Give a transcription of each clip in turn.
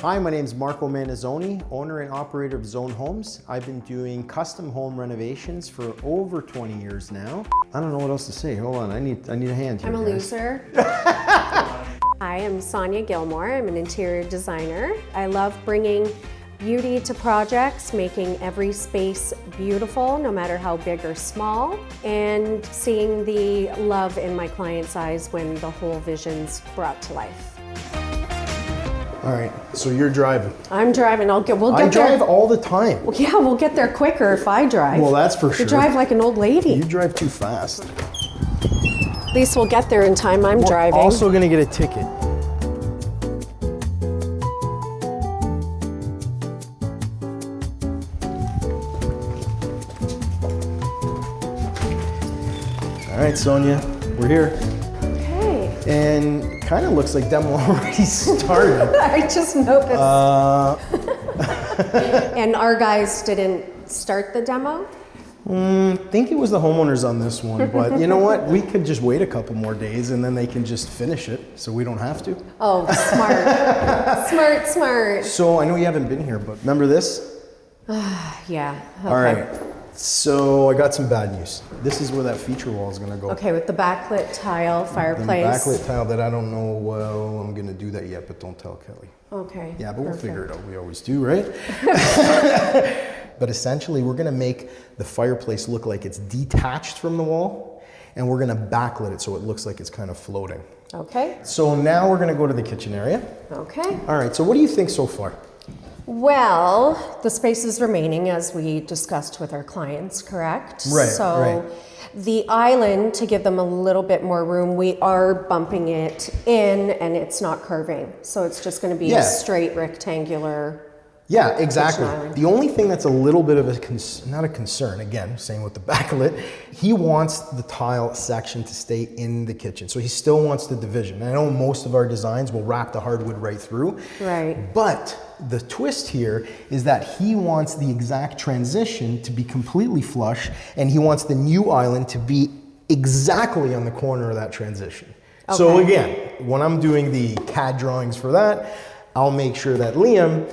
Hi, my name is Marco Manazzoni, owner and operator of Zzone Homes. I've been doing custom home renovations for over 20 years now. I don't know what else to say. Hold on, I need a hand here. I'm a guys. loser. Hi, I'm Sonya Gilmore. I'm an interior designer. I love bringing beauty to projects, making every space beautiful, no matter how big or small, and seeing the love in my clients' eyes when the whole vision's brought to life. All right, so you're driving. I'm driving. We'll get there. I drive all the time. Well, yeah, we'll get there quicker if I drive. Well, that's for sure. You drive like an old lady. You drive too fast. At least we'll get there in time. I'm driving. Also gonna get a ticket. All right, Sonya, we're here. Okay. And kind of looks like demo already started. I just noticed. And our guys didn't start the demo? I think it was the homeowners on this one, but you know what? We could just wait a couple more days and then they can just finish it so we don't have to. Oh, smart. smart. So I know you haven't been here, but remember this? Yeah. Okay. All right. So I got some bad news. This is where that feature wall is gonna go. Okay, with the backlit tile, fireplace. The backlit tile that I don't know, well, I'm gonna do that yet, but don't tell Kelly. Okay. Yeah, but we'll figure it out. We always do, right? But essentially, we're gonna make the fireplace look like it's detached from the wall, and we're gonna backlit it so it looks like it's kind of floating. Okay. So now we're gonna go to the kitchen area. Okay. All right, so what do you think so far? Well, the space is remaining as we discussed with our clients, correct? Right, So right. the island, to give them a little bit more room, we are bumping it in and it's not curving. So it's just gonna be a straight rectangular. Yeah, exactly. kitchen island. The only thing that's a little bit of not a concern, again, same with the backlit, he wants the tile section to stay in the kitchen. So he still wants the division. I know most of our designs will wrap the hardwood right through. Right. But the twist here is that he wants the exact transition to be completely flush, and he wants the new island to be exactly on the corner of that transition. Okay. So again, when I'm doing the CAD drawings for that, I'll make sure that Liam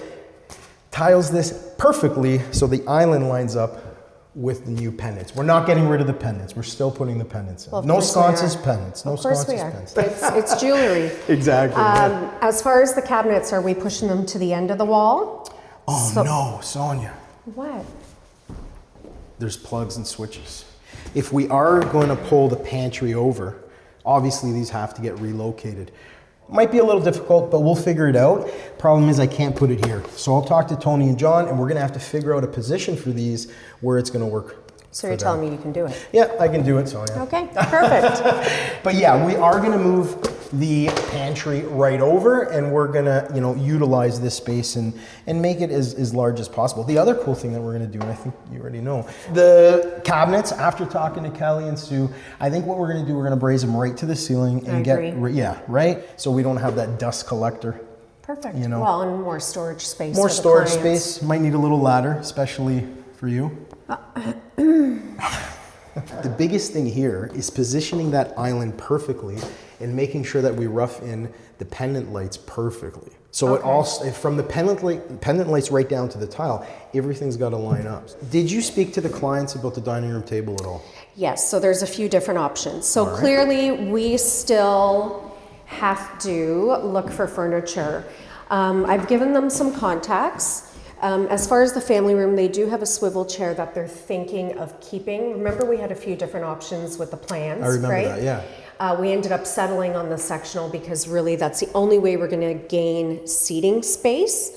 tiles this perfectly so the island lines up with the new pendants. We're not getting rid of the pendants. We're still putting the pendants in. Well, no sconces, pendants. No of course sconces, we are. pendants. It's jewelry. Exactly. As far as the cabinets, are we pushing them to the end of the wall? Oh no, Sonya. What? There's plugs and switches. If we are going to pull the pantry over, obviously these have to get relocated. Might be a little difficult, but we'll figure it out. Problem is I can't put it here. So I'll talk to Tony and John, and we're gonna have to figure out a position for these where it's gonna work. So you're telling me you can do it? Yeah, I can do it, Sonya. Okay, perfect. But yeah, we are gonna move the pantry right over, and we're gonna, utilize this space and make it as large as possible. The other cool thing that we're gonna do, and I think you already know, the cabinets, after talking to Kelly and Sue, I think what we're gonna do, we're gonna braze them right to the ceiling and so we don't have that dust collector. Perfect. Well, and more storage space. More for the storage clients. space, might need a little ladder, especially for you. The biggest thing here is positioning that island perfectly and making sure that we rough in the pendant lights perfectly. So it all, from the pendant lights right down to the tile, everything's got to line up. Did you speak to the clients about the dining room table at all? Yes, so there's a few different options. So clearly we still have to look for furniture. I've given them some contacts. As far as the family room, they do have a swivel chair that they're thinking of keeping. Remember, we had a few different options with the plans, I remember that, yeah. We ended up settling on the sectional because really that's the only way we're gonna gain seating space.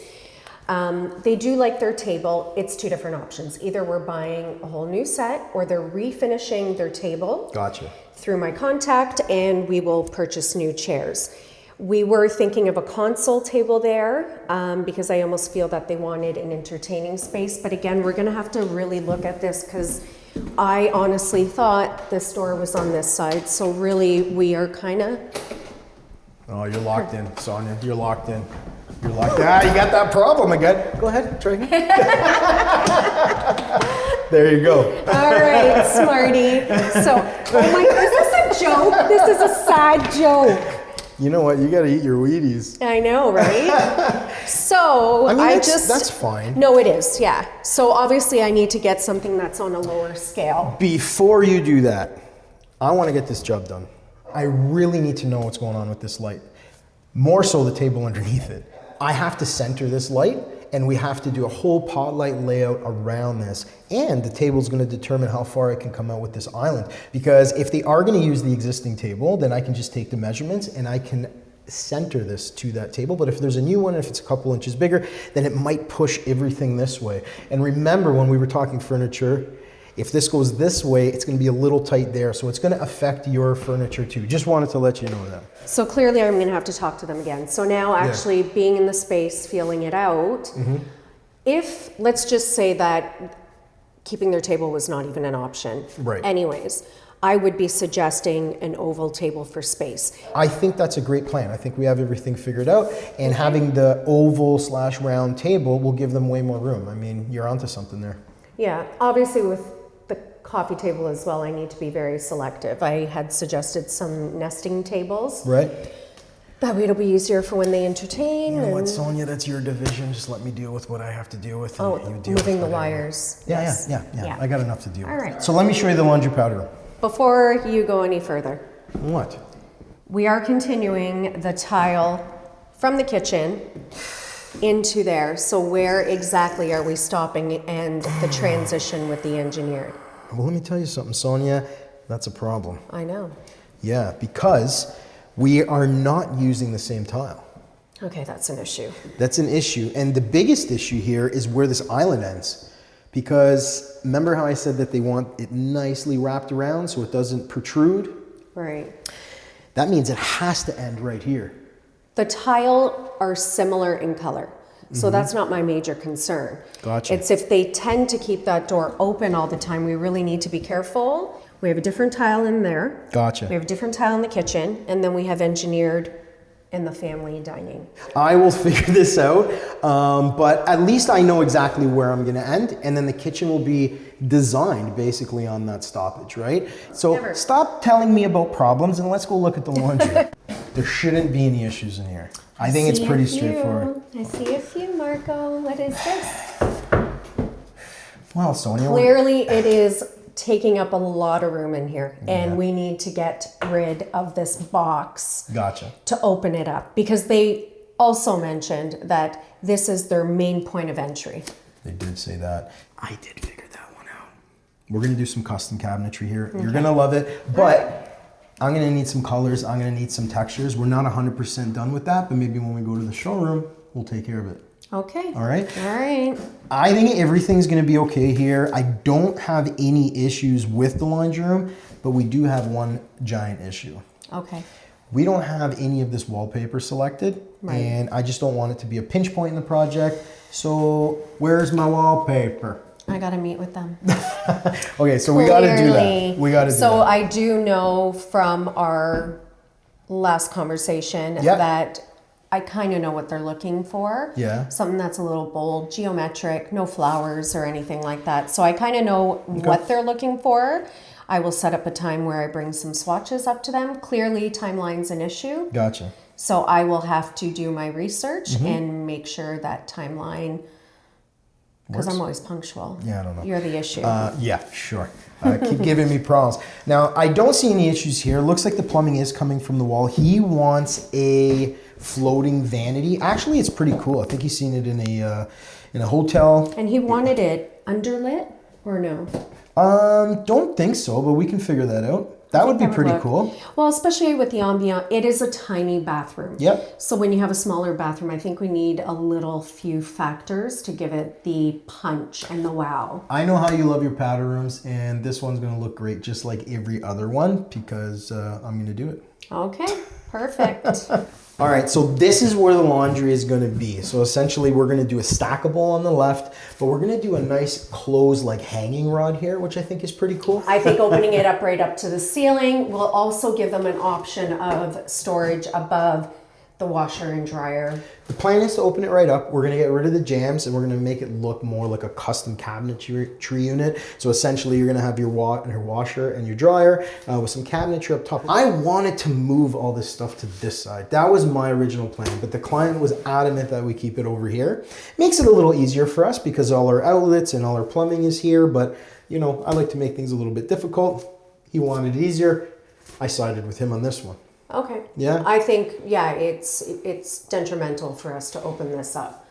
They do like their table. It's two different options. Either we're buying a whole new set or they're refinishing their table. Gotcha. Through my contact, and we will purchase new chairs. We were thinking of a console table there because I almost feel that they wanted an entertaining space. But again, we're gonna have to really look at this because I honestly thought this door was on this side. So really, we are kind of... Oh, you're locked in, Sonya. You're locked in. You're locked in. You got that problem again. Go ahead, try again. There you go. All right, smarty. So, oh my, is this a joke? This is a sad joke. You know what? You got to eat your Wheaties. I know, right? So So I mean, that's fine. No, it is, yeah. So obviously I need to get something that's on a lower scale. Before you do that, I want to get this job done. I really need to know what's going on with this light. More so the table underneath it. I have to center this light, and we have to do a whole pot light layout around this. And the table's going to determine how far I can come out with this island. Because if they are going to use the existing table, then I can just take the measurements and I can center this to that table. But if there's a new one, if it's a couple inches bigger, then it might push everything this way. And remember, when we were talking furniture, if this goes this way, it's going to be a little tight there. So it's going to affect your furniture too. Just wanted to let you know that. So clearly I'm going to have to talk to them again. So now actually being in the space, feeling it out, if, let's just say that keeping their table was not even an option. Right. Anyways, I would be suggesting an oval table for space. I think that's a great plan. I think we have everything figured out, and having the oval/round table will give them way more room. I mean, you're onto something there. Yeah, obviously with the coffee table as well, I need to be very selective. I had suggested some nesting tables. Right. That way it'll be easier for when they entertain. You know what, Sonia, that's your division. Just let me deal with what I have to deal with. And you deal moving with the wires. Yeah, Yes. yeah. I got enough to deal with. All right. So let me show you the laundry powder room. Before you go any further, What? we are continuing the tile from the kitchen into there. So where exactly are we stopping and the transition with the engineer? Well, let me tell you something, Sonia. That's a problem. I know. Yeah, because we are not using the same tile. Okay, that's an issue. That's an issue. And the biggest issue here is where this island ends. Because remember how I said that they want it nicely wrapped around so it doesn't protrude? Right. That means it has to end right here. The tile are similar in color. So that's not my major concern. Gotcha. It's if they tend to keep that door open all the time, we really need to be careful. We have a different tile in there. Gotcha. We have a different tile in the kitchen, and then we have engineered in the family dining. I will figure this out, but at least I know exactly where I'm going to end, and then the kitchen will be designed basically on that stoppage, right? So stop telling me about problems and let's go look at the laundry. There shouldn't be any issues in here. I think it's pretty straightforward. I see a few, Marco. What is this? Well, Sonia, Clearly it is taking up a lot of room in here, and we need to get rid of this box. Gotcha. To open it up, because they also mentioned that this is their main point of entry. They did say that. I did figure that one out. We're gonna do some custom cabinetry here. You're gonna love it, but I'm gonna need some colors. I'm gonna need some textures. We're not 100% done with that, but maybe when we go to the showroom, we'll take care of it. Okay. All right. All right. I think everything's gonna be okay here. I don't have any issues with the laundry room, but we do have one giant issue. Okay. We don't have any of this wallpaper selected, and I just don't want it to be a pinch point in the project. So where's my wallpaper? I gotta meet with them. Okay, so we gotta do that. We gotta do that. So I do know from our last conversation that I kind of know what they're looking for. Yeah. Something that's a little bold, geometric, no flowers or anything like that. So I kind of know what they're looking for. I will set up a time where I bring some swatches up to them. Clearly, timeline's an issue. Gotcha. So I will have to do my research and make sure that timeline, because I'm always punctual. Yeah, I don't know. You're the issue. Yeah, sure. Keep giving me problems. Now, I don't see any issues here. Looks like the plumbing is coming from the wall. He wants a floating vanity. Actually, it's pretty cool. I think he's seen it in a hotel. And he wanted it underlit or no? Don't think so, but we can figure that out. That would be pretty cool. Well, especially with the ambient, it is a tiny bathroom. Yep. So when you have a smaller bathroom, I think we need a little few factors to give it the punch and the wow. I know how you love your powder rooms, and this one's going to look great just like every other one because I'm going to do it. Okay, perfect. All right, so this is where the laundry is going to be. So essentially, we're going to do a stackable on the left, but we're going to do a nice closed like hanging rod here, which I think is pretty cool. I think opening it up right up to the ceiling will also give them an option of storage above the washer and dryer. The plan is to open it right up. We're gonna get rid of the jams and we're gonna make it look more like a custom cabinetry unit. So essentially you're gonna have your washer and your dryer with some cabinetry up top. I wanted to move all this stuff to this side. That was my original plan, but the client was adamant that we keep it over here. Makes it a little easier for us because all our outlets and all our plumbing is here, but you know, I like to make things a little bit difficult. He wanted it easier. I sided with him on this one. Okay. Yeah. I think, yeah, it's detrimental for us to open this up.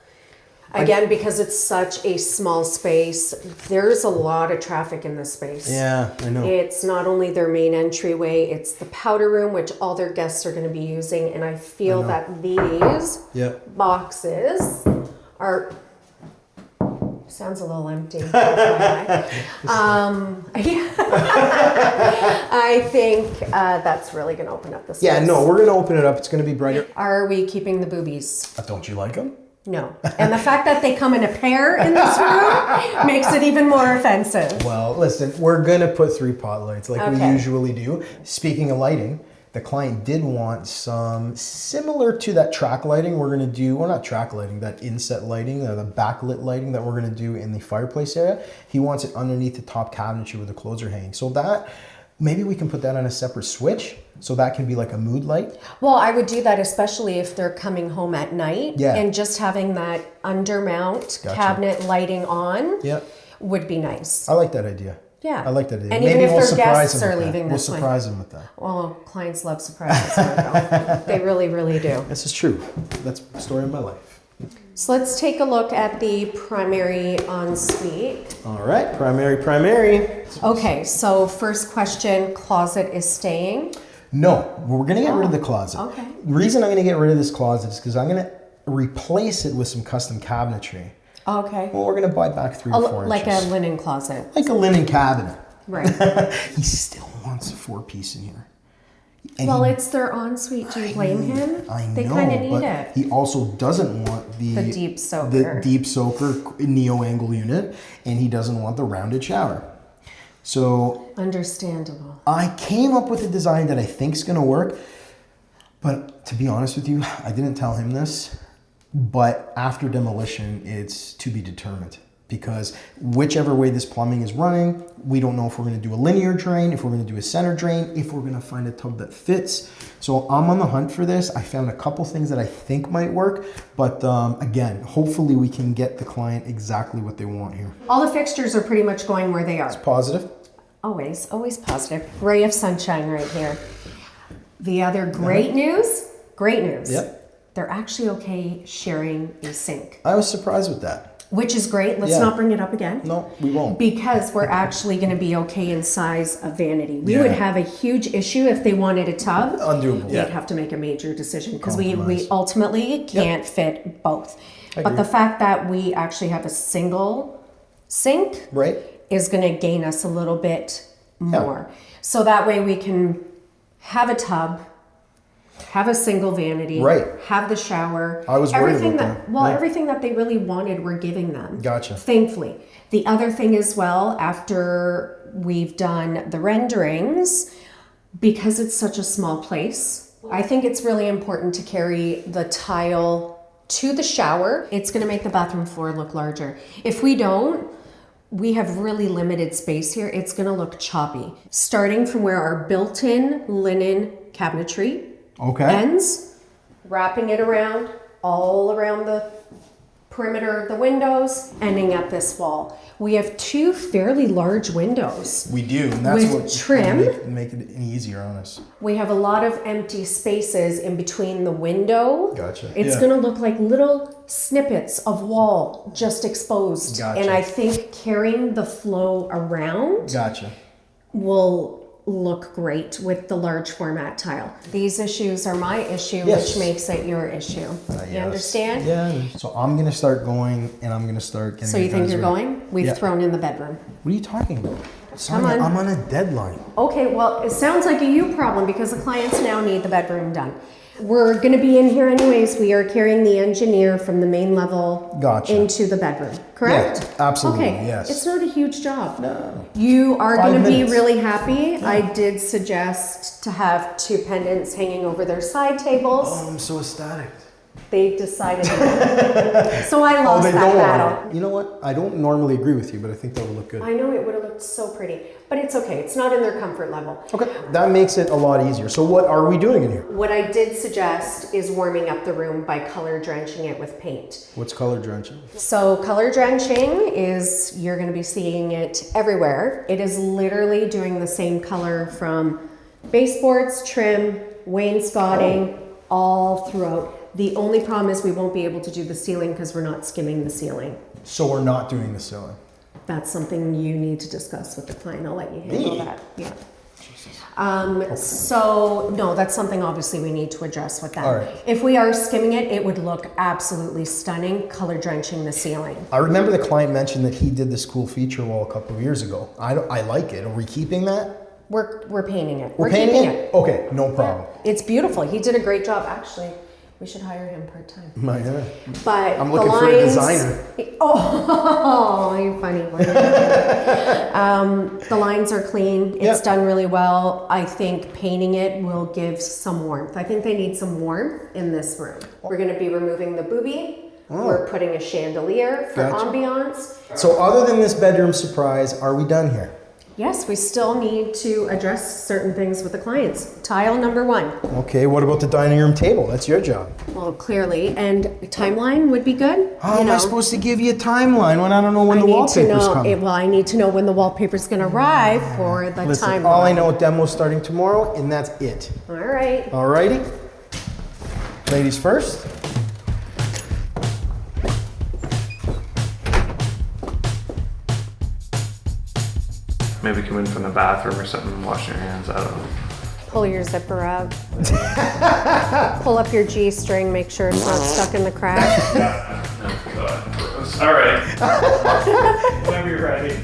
Again, because it's such a small space, there's a lot of traffic in this space. Yeah, I know. It's not only their main entryway, it's the powder room, which all their guests are going to be using. And I feel that these boxes are... Sounds a little empty. I think that's really going to open up the space. Yeah, no, we're going to open it up. It's going to be brighter. Are we keeping the boobies? Don't you like them? No. And the fact that they come in a pair in this room makes it even more offensive. Well, listen, we're going to put 3 pot lights like we usually do. Speaking of lighting, the client did want some similar to that track lighting we're gonna do, well not track lighting, that inset lighting, the backlit lighting that we're gonna do in the fireplace area. He wants it underneath the top cabinetry where the clothes are hanging. So that, maybe we can put that on a separate switch so that can be like a mood light. Well, I would do that especially if they're coming home at night and just having that undermount cabinet lighting on would be nice. I like that idea. Yeah. I like that idea. And maybe even if we'll their guests are leaving We'll this way. surprise them with that. Well, clients love surprises, Marco. They really, really do. This is true. That's the story of my life. So let's take a look at the primary ensuite. All right, primary. Okay, so first question, closet is staying? No, we're gonna get rid of the closet. Okay. The reason I'm gonna get rid of this closet is because I'm gonna replace it with some custom cabinetry. Okay. Well, we're gonna buy back 3 or 4 like inches. a linen closet. Like a linen cabinet. Right. He still wants a 4-piece in here. And well, it's their ensuite. Do you blame him? I know, they kind of need but it. he also doesn't want the deep soaker. The deep soaker neo-angle unit, and he doesn't want the rounded shower. So understandable. I came up with a design that I think is going to work, but to be honest with you, I didn't tell him this, but after demolition, it's to be determined. Because whichever way this plumbing is running, we don't know if we're going to do a linear drain, if we're going to do a center drain, if we're going to find a tub that fits. So I'm on the hunt for this. I found a couple things that I think might work, but again, hopefully we can get the client exactly what they want here. All the fixtures are pretty much going where they are. It's positive. Always positive. Ray of sunshine right here. The other great news. Yep. They're actually okay sharing a sink. I was surprised with that. Which is great. Let's not bring it up again. No, we won't. Because we're actually going to be okay in size of vanity. We would have a huge issue if they wanted a tub. Undoable. We'd have to make a major decision because we ultimately can't fit both. But the fact that we actually have a single sink is going to gain us a little bit more. So that way we can have a tub, have a single vanity, have the shower. I was worried about that. Well, everything that they really wanted, we're giving them. Gotcha. Thankfully. The other thing as well, after we've done the renderings, because it's such a small place, I think it's really important to carry the tile to the shower. It's going to make the bathroom floor look larger. If we don't, we have really limited space here. It's going to look choppy. Starting from where our built-in linen cabinetry ends, wrapping it around, all around the perimeter of the windows, ending at this wall. We have 2 fairly large windows. We do, and that's with what trim. make it easier on us. We have a lot of empty spaces in between the window. Gotcha. It's going to look like little snippets of wall just exposed. Gotcha. And I think carrying the flow around will look great with the large format tile. These issues are my issue, which makes it your issue. You understand? Yeah. So I'm going to start going, and I'm going to start getting. So you think you're going? We've thrown in the bedroom. What are you talking about? Come on. I'm on a deadline. Okay, well, it sounds like a you problem because the clients now need the bedroom done. We're gonna be in here anyways. We are carrying the engineer from the main level Gotcha. into the bedroom, correct? Yeah, absolutely, Okay, yes. it's not a huge job. No. You are 5 gonna be minutes. really happy. I did suggest to have 2 pendants hanging over their side tables. Oh, I'm so ecstatic. They decided no. So I Oh, lost they that don't battle. want it. You know what? I don't normally agree with you, but I think that would look good. I know it would have looked so pretty, but it's okay. It's not in their comfort level. Okay, that makes it a lot easier. So what are we doing in here? What I did suggest is warming up the room by color drenching it with paint. What's color drenching? So color drenching is, you're gonna be seeing it everywhere. It is literally doing the same color from baseboards, trim, wainscoting, all throughout. The only problem is we won't be able to do the ceiling because we're not skimming the ceiling. So we're not doing the ceiling. That's something you need to discuss with the client. I'll let you handle Me? that. Yeah. So no, that's something obviously we need to address with them. All right. If we are skimming it, it would look absolutely stunning, color drenching the ceiling. I remember the client mentioned that he did this cool feature wall a couple of years ago. I like it. Are we keeping that? We're painting it. We're keeping painting it? Okay, no problem. It's beautiful. He did a great job. Actually, we should hire him part-time. Yeah. But I'm the looking for a lines, designer. Oh, you're funny. The lines are clean. It's Yeah. done really well. I think painting it will give some warmth. I think they need some warmth in this room. We're going to be removing the booby. We're putting a chandelier for Gotcha. ambiance. So other than this bedroom surprise, are we done here? Yes, we still need to address certain things with the clients. Tile number 1. Okay, what about the dining room table? That's your job. Well, clearly, and timeline would be good. How am I supposed to give you a timeline when I don't know when the wallpaper's coming? Well, I need to know when the wallpaper's going to arrive for the Listen, timeline. all I know, demo's starting tomorrow, and that's it. All right. Alrighty? Ladies first. Maybe come in from the bathroom or something and wash your hands. I don't know. Pull your zipper up. Pull up your G-string. Make sure it's not stuck in the crack. Oh, God, gross. All right. Whenever you're ready.